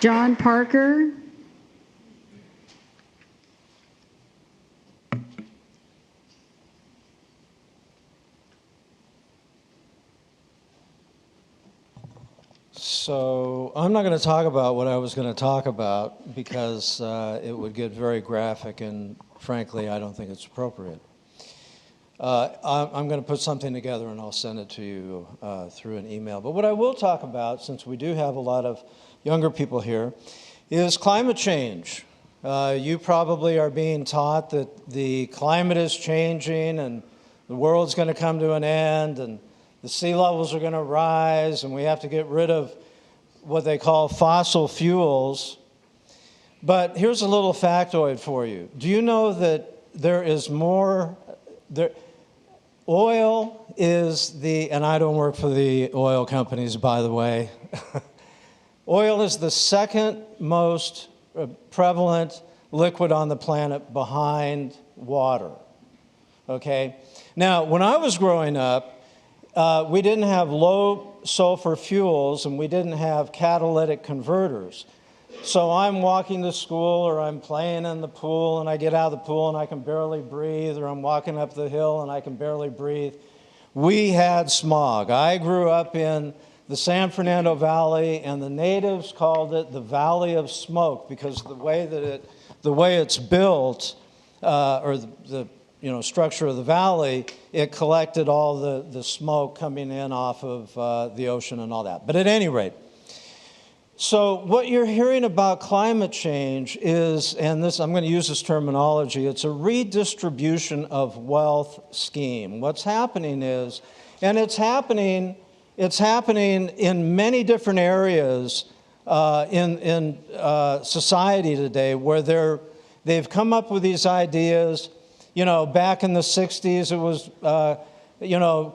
John Parker. So I'm not going to talk about what I was going to talk about because it would get very graphic, and frankly, I don't think it's appropriate. I'm going to put something together and I'll send it to you through an email. But what I will talk about, since we do have a lot of younger people here, is climate change. You probably are being taught that the climate is changing and the world's going to come to an end and the sea levels are going to rise and we have to get rid of what they call fossil fuels. But here's a little factoid for you. Do you know that there is more... Oil is the, and I don't work for the oil companies, by the way. Oil is the second most prevalent liquid on the planet behind water, okay? Now, when I was growing up, we didn't have low sulfur fuels and we didn't have catalytic converters. So I'm walking to school or I'm playing in the pool and I get out of the pool and I can barely breathe, or I'm walking up the hill and I can barely breathe. We had smog. I grew up in the San Fernando Valley and the natives called it the Valley of Smoke because the way it's built, or the structure of the valley, it collected all the smoke coming in off of the ocean and all that. But at any rate, so what you're hearing about climate change is, and this, I'm going to use this terminology, it's a redistribution of wealth scheme. What's happening is, and it's happening in many different areas in society today, where they've come up with these ideas. Back in the 60s, it was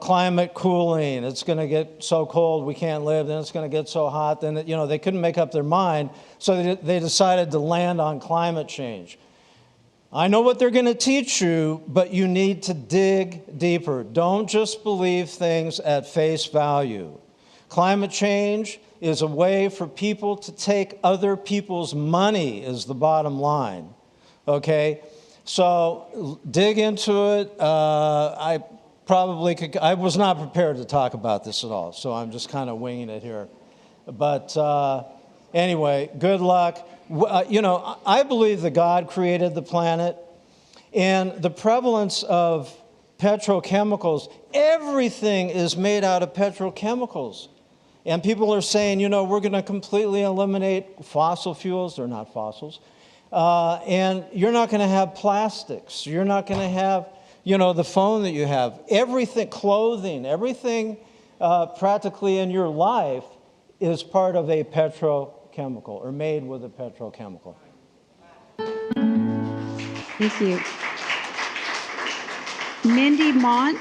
climate cooling. It's going to get so cold we can't live, then it's going to get so hot, then they couldn't make up their mind, so they decided to land on climate change. I know what they're going to teach you, but you need to dig deeper. Don't just believe things at face value. Climate change is a way for people to take other people's money, is the bottom line, okay? So dig into it. I was not prepared to talk about this at all, so I'm just kind of winging it here. But anyway, good luck. I believe that God created the planet, and the prevalence of petrochemicals, everything is made out of petrochemicals. And people are saying, we're going to completely eliminate fossil fuels. They're not fossils. And you're not going to have plastics. You're not going to have the phone that you have, everything, clothing, everything practically in your life is part of a petrochemical or made with a petrochemical. Thank you. Mindy Mont.